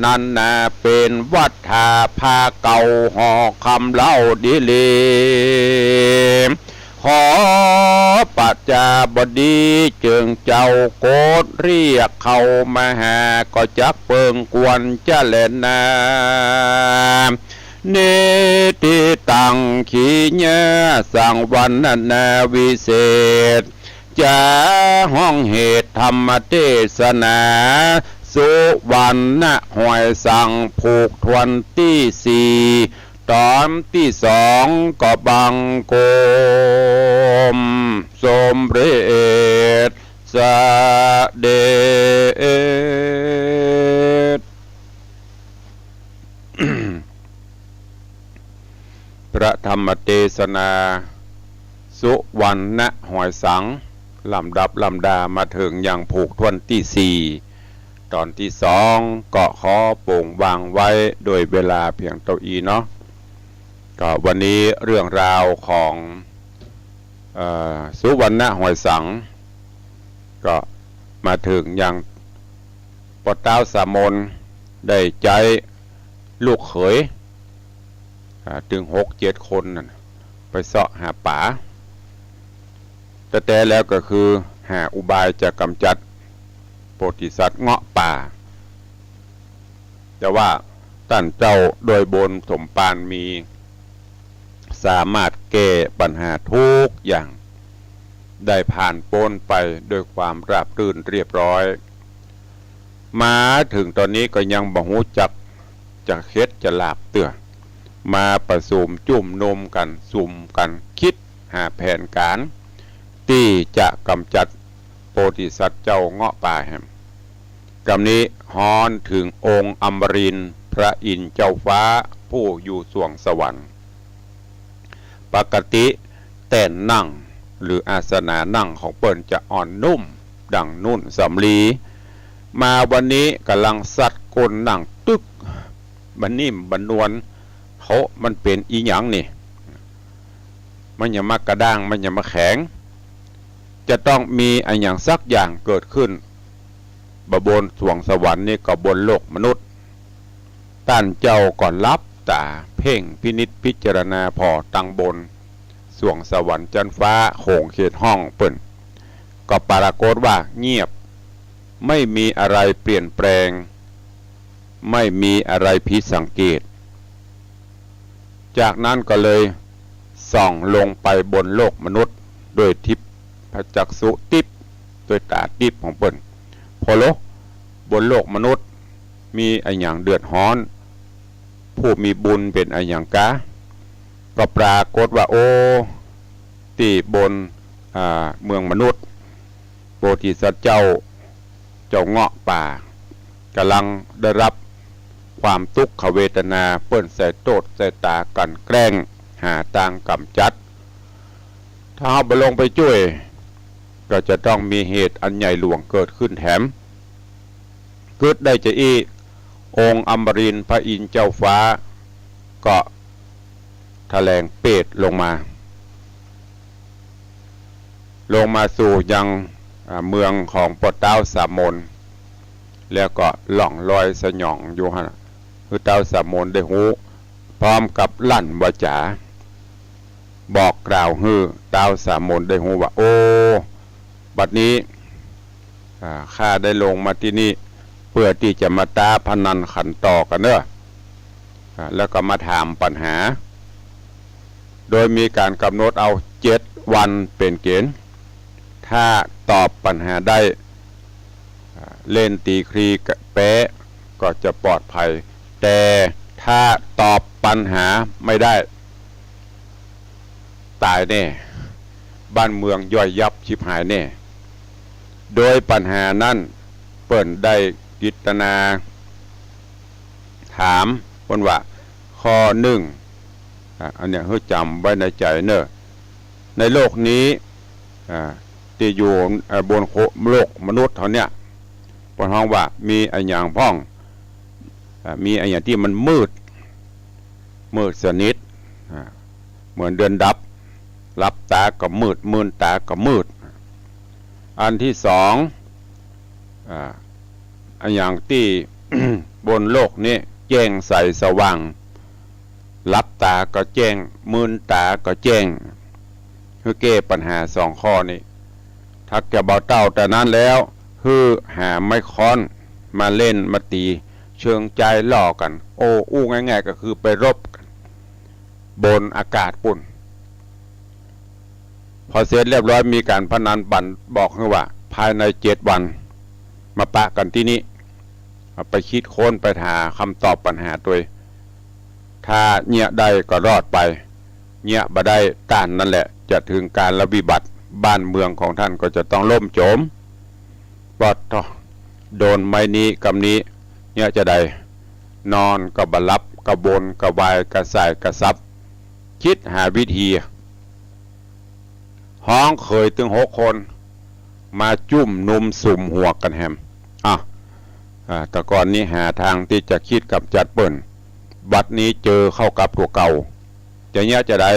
นั่นน่ะเป็นวัฏฐาพาเก่าห่อคำเล่าดีลีขอปัจจาบดีจึงเจ้าโกดเรียกเขามาหาก็จักเปิงกวนจะเล่นนาเนติตังขีเนสังวันนาวิเศษจะห้องเหตุธรรมเทศนาสุวรรณหอยสั่งผูกทวนที่สี่ตอนที่สองก็บังโกมสมเร็จสะเดช พระธรรมเทศนาสุวรรณหอยสังลำดับลำดามาถึงอย่างผูกทวนที่สี่ตอนที่สองก็ขอโป่งวางไว้โดยเวลาเพียงเท่าอีเนาะก็วันนี้เรื่องราวของสุวรรณหอยสังก็มาถึงอย่างปอเต้าสามนได้ใจลูกเขยถึง6-7 คนนั่นไปเสาะหาป่าแต่แล้วก็คือหาอุบายจะกำจัดโพธิสัตว์เงาะป่าแต่ว่าท่านเจ้าโดยบนสมปานมีสามารถแก้ปัญหาทุกอย่างได้ผ่านพ้นไปด้วยความราบรื่นเรียบร้อยมาถึงตอนนี้ก็ยังบ่ฮู้จักจะเฮ็ดจะลาบเตื้อมาประสุมจุ่มนมกันสุ่มกันคิดหาแผนการที่จะกำจัดโพธิสัตว์เจ้าเงาะป่าแห่งกำนี้ฮอนถึงองค์อมรินทร์พระอินทร์เจ้าฟ้าผู้อยู่สวงสวรรค์ปกติแต่นั่งหรืออาสนะนั่งของเปิ้นจะอ่อนนุ่มดังนุ่นสำลีมาวันนี้กำลังสัดก้นนั่งตึกบันนิ่มบันนวลเขามันเป็นอีหยังนี่มันอย่ามากระด้างมันอย่ามาแข็งจะต้องมีอันอย่างสักอย่างเกิดขึ้นบนสวงสวรรค์นี่ก็บนโลกมนุษย์ท่านเจ้าก่อนรับตาเพ่งพินิจพิจารณาพอตั้งบนสวงสวรรค์จันฟ้าโขงเขตห้องเปิ่นก็ปรากฏว่าเงียบไม่มีอะไรเปลี่ยนแปลง ไม่มีอะไรผิดสังเกตจากนั้นก็เลยส่องลงไปบนโลกมนุษย์โดยทิพจักษุติพโดยตาติพของเปิ้นพอโลบนโลกมนุษย์มีไอ้อย่างเดือดร้อนผู้มีบุญเป็นไอ้อย่างกะก็ปรากฏว่าโอ้ตีบนเมืองมนุษย์โพธิสัตว์เจ้าเงาะป่ากำลังได้รับความทุกขเวทนาเปิ้นใส่โตดใส่ตากันแกล้งหาทางกำจัดถ้าเอาไปลงไปช่วยก็จะต้องมีเหตุอันใหญ่หลวงเกิดขึ้นแถมเกิดได้จะอีองค์อมรินทร์พระอินทร์เจ้าฟ้าก็แถลงเปรตลงมาสู่ยังเมืองของปอเต้าสามมนแล้วก็หล่องลอยสยองอยู่ฮะคือเต้าสามมนได้หูพร้อมกับลั่นวาจาบอกกล่าวฮือเต้าสามมนได้หูว่าโอ้บัดนี้ข้าได้ลงมาที่นี่เพื่อที่จะมาตาพนันขันต่อกันเนอะแล้วก็มาถามปัญหาโดยมีการกำหนดเอา7 วันเป็นเกณฑ์ถ้าตอบปัญหาได้เล่นตีครีแป๊ะก็จะปลอดภัยแต่ถ้าตอบปัญหาไม่ได้ตายแน่บ้านเมืองย่อยยับชิบหายแน่โดยปัญหานั้นเปิ่นได้กิตนาถามคนว่าข้อ1อันเนี้ยให้จำไว้ในใจเนอะในโลกนี้ที่อยู่บนโลกมนุษย์เขาเนี่ยปนห้องว่ามีไอ้อย่างพ้องมีไอ้อย่างที่มันมืดสนิทเหมือนเดือนดับรับตาก็มืดมืนตาก็มืดอันที่2อันอย่างที่ บนโลกนี้แจ้งใสสว่างรับตาก็แจ้งมืนตาก็แจ้งคือแก้ปัญหา2 ข้อนี้ทักแกเบาเต้าแต่นั้นแล้วคือหาไม้ค้อนมาเล่นมาตีเชิงใจล่อกันโอ้อู้ง่ายๆก็คือไปรบกันบนอากาศปุ่นพอเสร็จเรียบร้อยมีการพนันบันบอกให้ว่าภายใน7 วันมาปะกันที่นี้ไปคิดค้นไปหาคำตอบปัญหาตัวถ้าเงี่ยได้ก็รอดไปเงี่ยบ่ได้ต้านนั่นแหละจะถึงการระวิบัติบ้านเมืองของท่านก็จะต้องล่มโจมปอดโดนไม้นี้กำนี้เนี่ยจะได้นอนก็บลับกระบนกระวายกระสายกระซับคิดหาวิธีห้องเคยถึง6 คนมาจุ่มนุมสุ่มหัวกันแฮมแต่ก่อนนี้หาทางที่จะคิดกับจัดเปิ่นบัดนี้เจอเข้ากับตัวเก่าจะเนี่ยจะได้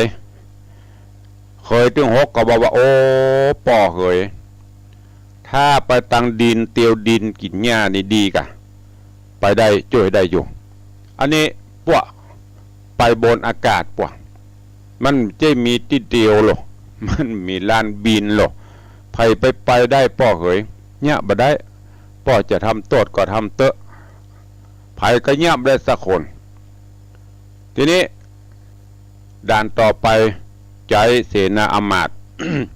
เคยถึง6ก็บอกว่าโอ้ป่อเคยถ้าไปตังดินเตียวดินกินหญ้านี่ดีกะไปได้ช่วยได้อยู่อันนี้พวกไปบนอากาศพวกมันจะมีที่เดียวหรอมันมีลานบินหรอไปได้ป่อเคยเนี่ยบ่ได้ป่อจะทำโทษก็ทำเตอะไผก็เงียบได้สักคนทีนี้ด่านต่อไปใจเสนาอมาตย์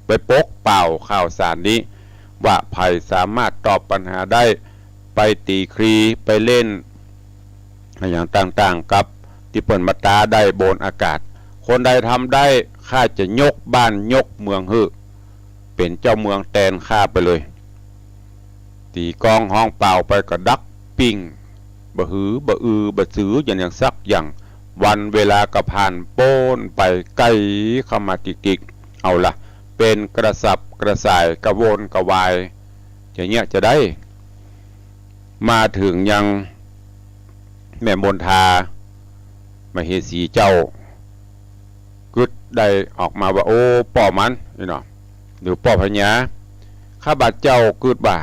ไปปกเป่าข่าวสารนี้ว่าไผ่สามารถตอบปัญหาได้ไปตีครีไปเล่นอย่างต่างๆกับที่เปิ่นมาตาได้บนอากาศคนใดทำได้ข้าจะยกบ้านยกเมืองฮือเป็นเจ้าเมืองแตนข้าไปเลยตีกองห้องเป่าไปก็ดักปิงบะหือบะอือบะซื้ออย่างสักอย่างวันเวลากระผ่านโป้นไปไกลเข้ามาติกๆเอาละเป็นกระสับกระส่ายกระวนกระวายอย่างเงี้ยจะได้มาถึงยังแม่มนทามเหสีเจ้ากึดได้ออกมาว่าโอ้ป่อมันนี่เนาะหรือป่อพญาข้าบาดเจ้ากึดบ่า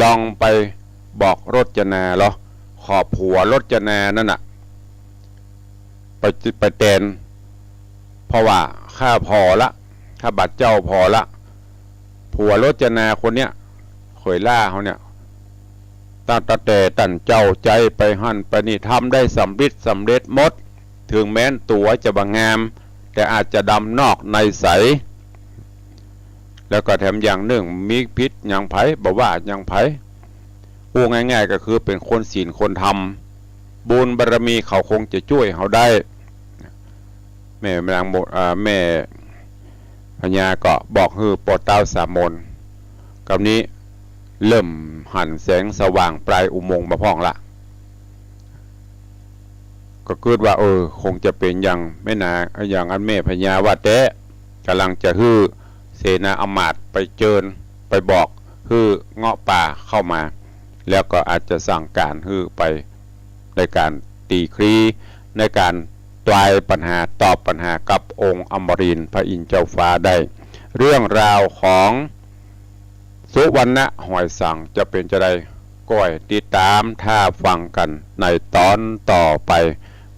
ลองไปบอกรจนาเหรอขอบผัวรจนานั่นน่ะไปแตนเพราะว่าข้าพอละข้าบาดเจ้าพอละผัวรจนาคนเนี้ยเคยล่าเขาเนี่ย ตั้งแต่ตั้นเจ้าใจไปหั่นไปนี่ทำได้สำเร็จหมดถึงแม้นตัวจะบางงามแต่อาจจะดำนอกในใสแล้วก็แถมอย่างหนึ่งมีพิษอย่างไผบอกว่าอย่างไผพูดง่ายๆก็คือเป็นคนศีลคนธรรมบุญบารมีเขาคงจะช่วยเขาได้แม่นางโมแม่พญาก็บอกฮือปอเต้าสามนกับนี้เริ่มหันแสงสว่างปลายอุโมงค์มาพ่องละก็คิดว่าคงจะเป็นอย่างแม่นาอย่างอันแม่พญาว่าแต่กำลังจะฮือเสนาอมาตย์ไปเจิญไปบอกฮือเงาะป่าเข้ามาแล้วก็อาจจะสั่งการฮือไปในการตีครีในการตรายปัญหาตอบปัญหากับองค์อมรินทร์พระอินทร์เจ้าฟ้าได้เรื่องราวของสุวรรณหอยสังจะเป็นจะได้ก้อยติดตามถ้าฟังกันในตอนต่อไป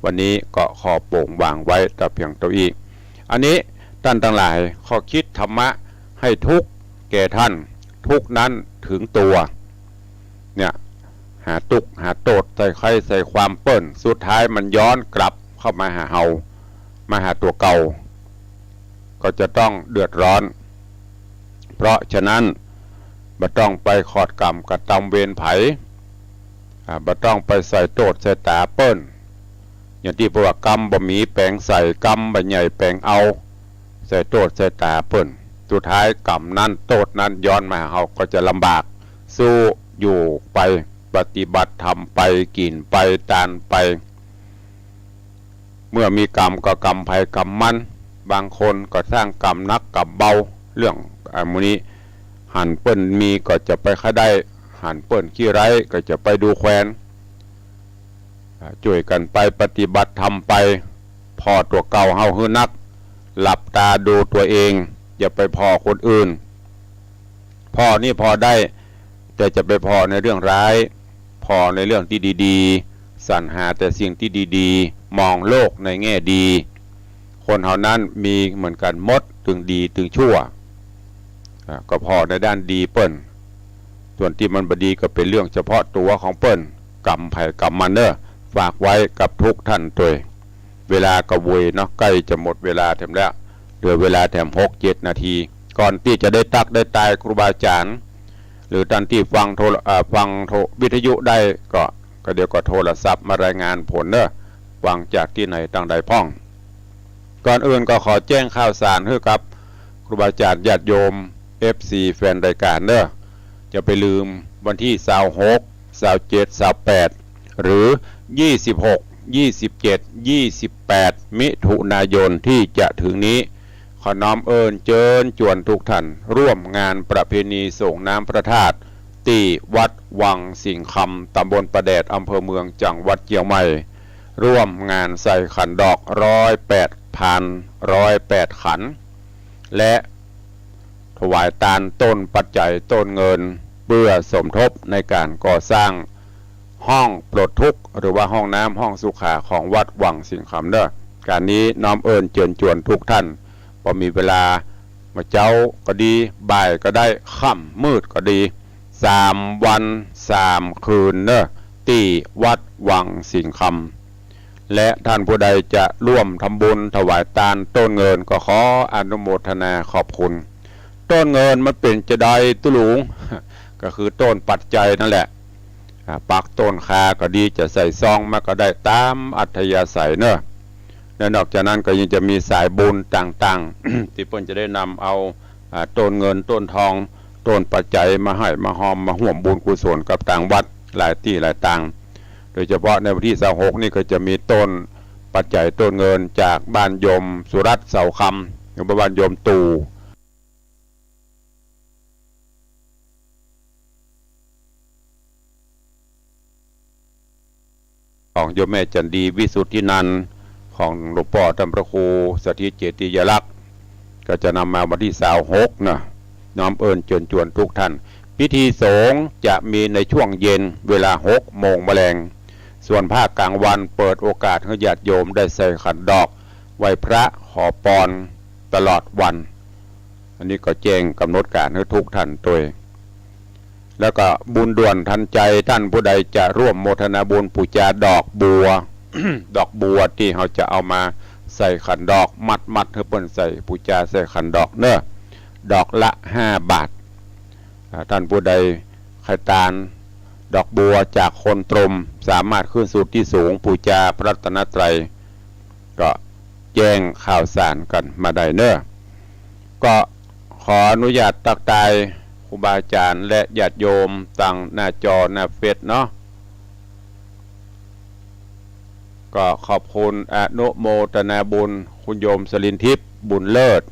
วันนี้ก็ขอโป่งวางไว้แต่เพียงเท่านี้อันนี้ท่านทั้งหลายข้อคิดธรรมะให้ทุกแก่ท่านทุกนั้นถึงตัวเนี่ยหาตุกหาโตดใส่ใครใส่ความเปิ้นสุดท้ายมันย้อนกลับเข้ามาหาเฮามาหาตัวเก่าก็จะต้องเดือดร้อนเพราะฉะนั้นบ่ต้องไปขอดกรรมกระทำเวรไผบ่ต้องไปใส่โตดใส่ตาเปิ้นอย่างที่บอกว่ากรรมบ่มีแปลงใส่กรรมบ่ใหญ่แปลงเอาใส่โตดใส่ตาเปิ้นสุดท้ายกรรมนั้นโตดนั้นย้อนมาหาเฮาก็จะลำบากสู้อยู่ไปปฏิบัติธรรมไปกินไปตานไปเมื่อมีกรรมก็กรรมภัยกรรมมันบางคนก็สร้างกรรมนักกรรมเบาเรื่องมื้อนี้หันเปิ้นมีก็จะไปค่าได้หันเปิ้นขี้ไร้ก็จะไปดูแควนช่วยกันไปปฏิบัติธรรมไปพอตัวเก่าเฮาฮื้อนักหลับตาดูตัวเองอย่าไปพอคนอื่นพอนี่พอได้แต่จะไปพอในเรื่องร้ายพอในเรื่องที่ดีๆสรรหาแต่สิ่งที่ดีๆมองโลกในแง่ดีคนเฮานั้นมีเหมือนกันหมดถึงดีถึงชั่วก็พอในด้านดีเปิ้นส่วนที่มันบดีก็เป็นเรื่องเฉพาะตัวของเปิ้นกรรมไผ่กรรมมันเนอะฝากไว้กับทุกท่านตัวเวลาก็เวยเนาะใกล้จะหมดเวลาแถมแล้วเหลือเวลาแถม6-7 นาทีก่อนที่จะได้ตักได้ตายครูบาอาจารย์หรือท่านที่ฟังวิทยุได้ก็เดี๋ยวก็โทรศัพท์มารายงานผลเนอะฟังจากที่ไหนตั้งใดพ้องก่อนอื่นก็ขอแจ้งข่าวสารให้กับครูบาอาจารย์ญาติโยม FC แฟนรายการเนอะจะไปลืมวันที่26 27 28หรือ26 27 28มิถุนายนที่จะถึงนี้ขอน้อมเอิญเจิญจวนทุกท่านร่วมงานประเพณีส่งน้ำพระธาตุที่วัดวังสิงคำตำบลประแดดอำเภอเมืองจังหวัดเชียงใหม่ร่วมงานใส่ขันดอก108 ขันและถวายทานต้นปัจจัยต้นเงินเพื่อสมทบในการก่อสร้างห้องปลดทุกข์หรือว่าห้องน้ำห้องสุขาของวัดวังสิงคำเด้อการนี้น้อมเอิญเจิญจวนทุกท่านพอมีเวลามาเจ้าก็ดีบ่ายก็ได้ค่ำมืดก็ดี3 วัน 3 คืนเนอะที่วัดวังสิงคำและท่านผู้ใดจะร่วมทำบุญถวายทานต้นเงินก็ขออนุโมทนาขอบคุณต้นเงินมันเป็นจะได้ตุลุง ก็คือต้นปัจจัยนั่นแหละปักต้นคาก็ดีจะใส่ซองมาก็ได้ตามอัธยาศัยเนอะและนอกจากนั้นก็ยังจะมีสายบุญต่างๆ ที่เพิ่นจะได้นำเอาต้นเงินต้นทองต้นปัจจัยมาให้มาหอมมาห่วมบุญกุศลกับต่างวัดหลายที่หลายต่างโดยเฉพาะในวันที่26นี่ก็จะมีต้นปัจจัยต้นเงินจากบ้านโยมสุรัตน์เสาคำหรือบ้านโยมตู่ของโยมแม่จันดีวิสุทธินันท์ของหลวงพ่อธรรมพระครูสถิตเจติยลักษณ์ก็จะนำมาวันที่26นะน้อมเอิญเชิญชวนทุกท่านพิธีสงฆ์จะมีในช่วงเย็นเวลา6 โมงแมลงส่วนภาคกลางวันเปิดโอกาสให้ญาติโยมได้ใส่ขันดอกไหว้พระขอพรตลอดวันอันนี้ก็แจ้งกำหนดการให้ทุกท่านตัว แล้วก็บุญด่วนทันใจท่านผู้ใดจะร่วมโมทนาบุญปูชาดอกบัว ดอกบัวที่เขาจะเอามาใส่ขันดอกมัดเพื่อเปิ้นใส่ปูชาใส่ขันดอกเนอะดอกละ5 บาทท่านผู้ใดใครตาลดอกบัวจากคนตรมสามารถขึ้นสู่ที่สูงปูชาพระรัตนตรัยก็แจ้งข่าวสารกันมาได้เนอะก็ขออนุญาตตักทายครูบาอาจารย์และญาติโยมตั้งหน้าจอหน้าเฟซเนาะก็ขอบคุณอนุโมทนาบุญคุณโยมสลินทิพย์บุญเลิศ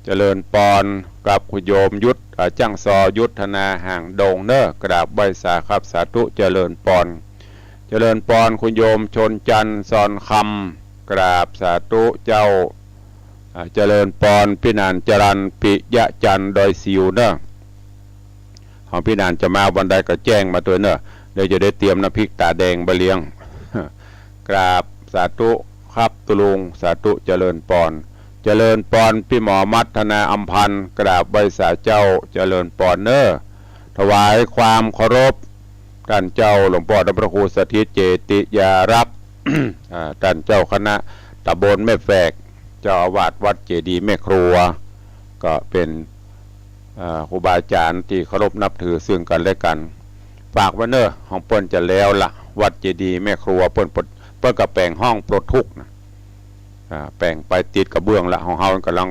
เจริญปอนกับคุณโยมยุทธจังซอยุทธนาห่างดงเนอะกราบใบสาครับสาธุเจริญปอนคุณโยมชนจันทร์สอนคำกราบสาธุเจ้าเจริญปอนพี่นานจรันปิยะจันทร์ดอยสิวเนอะของพี่นานจะมาวันใดก็แจ้งมาตัวเนอะเดี๋ยวจะได้เตรียมน้ำพริกตาแดงไปเลี้ยงกราบสาธุครับตุลุงสาธุเจริญปอนพี่หมอมัทนาอัมพันธ์กราบใบสาเจ้าเจริญปอนเนอถวายความเคารพท่านเจ้าหลวงพ่อพระครูสถิตเจติยารักษ์ ท่านเจ้าคณะตำบลแม่แฝกเจ้าอาวาสวัดเจดีย์แม่ครัวก็เป็นครูบาอาจารย์ที่เคารพนับถือซึ่งกันและกันฝากไว้เนอของเปิ้นจะแล้วละวัดเจดีย์แม่ครัวเปิ้นกับแปลงห้องปลดทุกข์นะแปลงไปติดกระเบื้องละของเฮากำลัง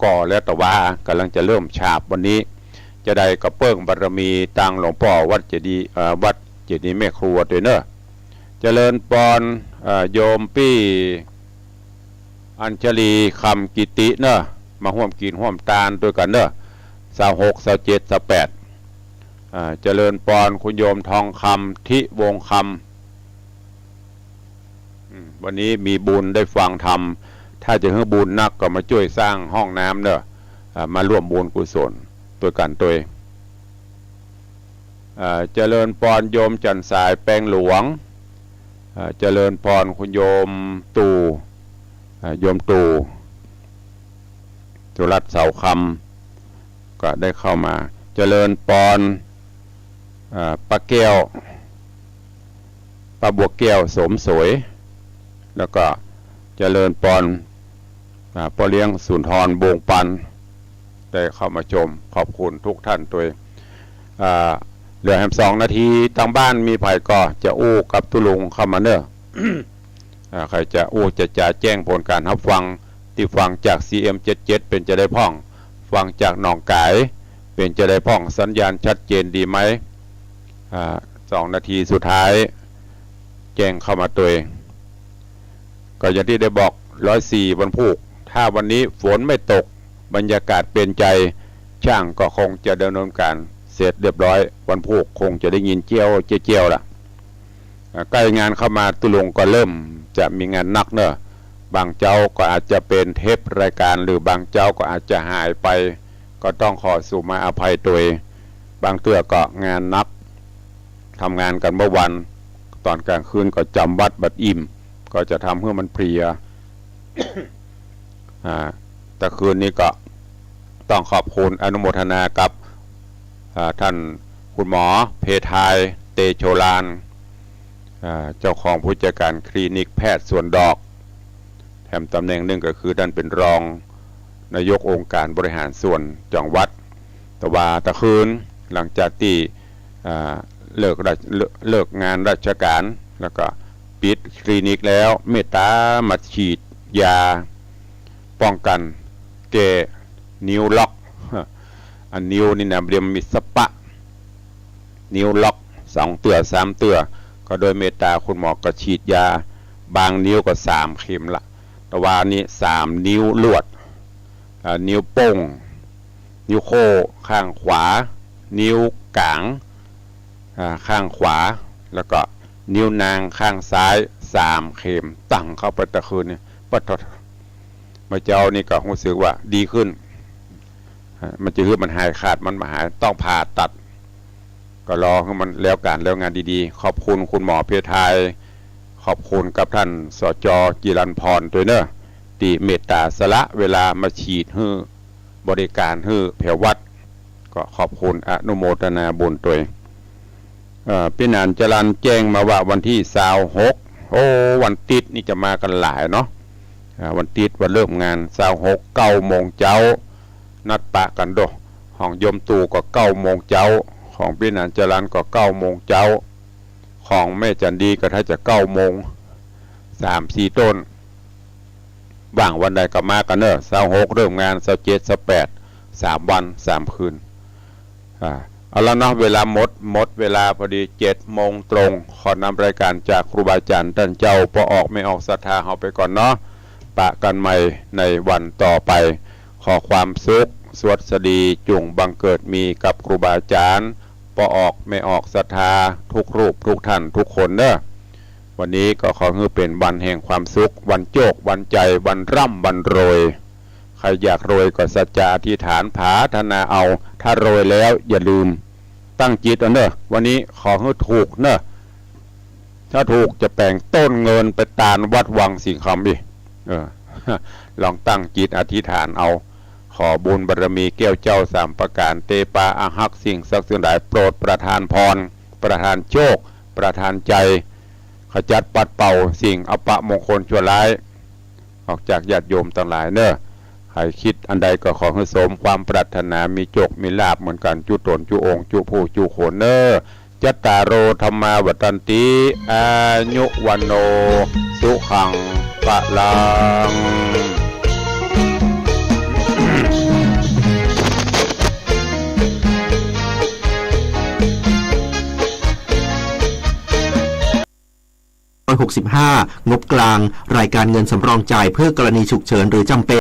ก่อแล้วแต่ว่ากำลังจะเริ่มฉาบวันนี้จะได้กระเปิ้งบารมีตังหลวงพ่อวัดเจดีย์แม่ครัวด้วยเนอะเจริญปอนโยมปี้อัญชลีคำกิติเนอะมาห่วมกินห่วมตาลด้วยกันเนอะ26 27 28เจริญปอนคุณโยมทองคำทิวงคำวันนี้มีบุญได้ฟังธรรมถ้าจะให้บุญนักก็มาช่วยสร้างห้องน้ำเนอะมาร่วมบุญกุศลตัวกันตัวเจริญพรโยมจันสายแปลงหลวงเจริญพรคุณโยมตู่โยมตู่จุรัตน์เสาคำก็ได้เข้ามาเจริญพรป้าแก้วป้าบัวแก้วสมสวยแล้วก็เจริญปอนพ่อเลี้ยงสุนทรบงปันได้เข้ามาชมขอบคุณทุกท่านตัวเหลือแค่2 นาทีทางบ้านมีไผ่ก็จะอู้กับตุลุงเข้ามาเนอะ ใครจะอู้จะแจ้งผลการรับฟังที่ฟังจาก CM77 เป็นจะได้พ่องฟังจากหนองกายเป็นจะได้พ่องสัญญาณชัดเจนดีไหม2 นาทีสุดท้ายแจ้งเข้ามาตัวเองก็อย่างที่ได้บอก104วันพุธถ้าวันนี้ฝนไม่ตกบรรยากาศเป็นใจช่างก็คงจะดำเนินการเสร็จเรียบร้อยวันพุธคงจะได้ยินเจียวล่ะใกล้งานเข้ามาตุลงก็เริ่มจะมีงานนักเนอะบางเจ้าก็อาจจะเป็นเทปรายการหรือบางเจ้าก็อาจจะหายไปก็ต้องขอสู่มาอภัยตัวเองบางเตื้อก็งานนักทำงานกันเมื่อวันตอนกลางคืนก็จำวัดบัดอิ่มก็จะทำให้มันเพลีย แต่คืนนี้ก็ต้องขอบคุณอนุโมทนากับท่านคุณหมอเพทายเตโชลานเจ้าของผู้จัดการคลินิกแพทย์สวนดอกแถมตำแหน่งหนึ่งก็คือท่านเป็นรองนายกองค์การบริหารส่วนจังหวัดตะคืนหลังจากที่เลิกงานราชการแล้วก็ปิดคลินิกแล้วเมตตามาฉีดยาป้องกันแก่นิ้วล็อกอันนิ้วนี่นะเรียกมีสปะนิ้วล็อก2 เตือ3 เตือก็โดยเมตตาคุณหมอก็ฉีดยาบางนิ้วก็3 เข็มละแต่ว่านี้3 นิ้วลวดนิ้วโป้งนิ้วโค้ข้างขวานิ้วกลางข้างขวาแล้วก็นิ้วนางข้างซ้าย3 เข็มตั้งเข้าไปตะคืนเนี่ยปัดทอดมาเจ้านี่ก็รู้สึกว่าดีขึ้นมันจะคือมันหายขาดมันมาหายต้องผ่าตัดก็รอให้มันแล้วการแล้วงานดีๆขอบคุณคุณหมอเพทายขอบคุณกับท่านสจ.จิรันพรด้วยเนอะที่เมตตาสละเวลามาฉีดให้บริการให้แผววัดก็ ก็ขอบคุณอนุโมทนาบุญตัวพี่นันจรันแจ้งมาว่าวันที่26วันติดนี่จะมากันหลายเนาะวันติดวันเริ่มงาน26 9 โมงเช้านัดปะกันโดห้องยมตู่ก็9 โมงเช้าของพี่นันจรันก็9 โมงเช้าของแม่จันดีก็ถ้าจะ9 โมง3-4 ต้นบางวันใดก็มากันเนอะ26เริ่มงาน27 28 3 วัน 3 คืนเอาละเนาะเวลาหมดเวลาพอดี7 โมงตรงขอนำรายการจากครูบาอาจารย์ท่านเจ้าพอออกไม่ออกศรัทธาเฮาไปก่อนเนาะปะกันใหม่ในวันต่อไปขอความสุขสวัสดีจงบังเกิดมีกับครูบาอาจารย์พอออกไม่ออกศรัทธาทุกรูปทุกท่านทุกคนเนอะวันนี้ก็ขอให้เป็นวันแห่งความสุขวันโจกวันใจวันร่ำวันโรยใครอยากโรยก็สัจจะอธิษฐานผาธนาเอาถ้าโรยแล้วอย่าลืมตั้งจิตเอาเนอะวันนี้ขอให้ถูกเนอะถ้าถูกจะแปลงต้นเงินไปตานวัดวังสิงคำดิลองตั้งจิตอธิษฐานเอาขอบุญบารมีแก้วเจ้า3 ประการเตปาอาหักสิ่งศักดิ์สิทธิ์ใดโปรดประทานพรประทานโชคประทานใจขจัดปัดเป่าสิ่งอปมงคลชั่วร้ายออกจากญาติโยมทั้งหลายเนอะใครคิดอันใดก็ขอให้สมความปรารถนามีโชคมีลาภเหมือนกันจุตนจุองค์จุผู้จุโขนเนอะจัตตารโอธรรมาวัฏันติอายุวันโนสุขังปะลัง65งบกลางรายการเงินสำรองจ่ายเพื่อกรณีฉุกเฉินหรือจำเป็น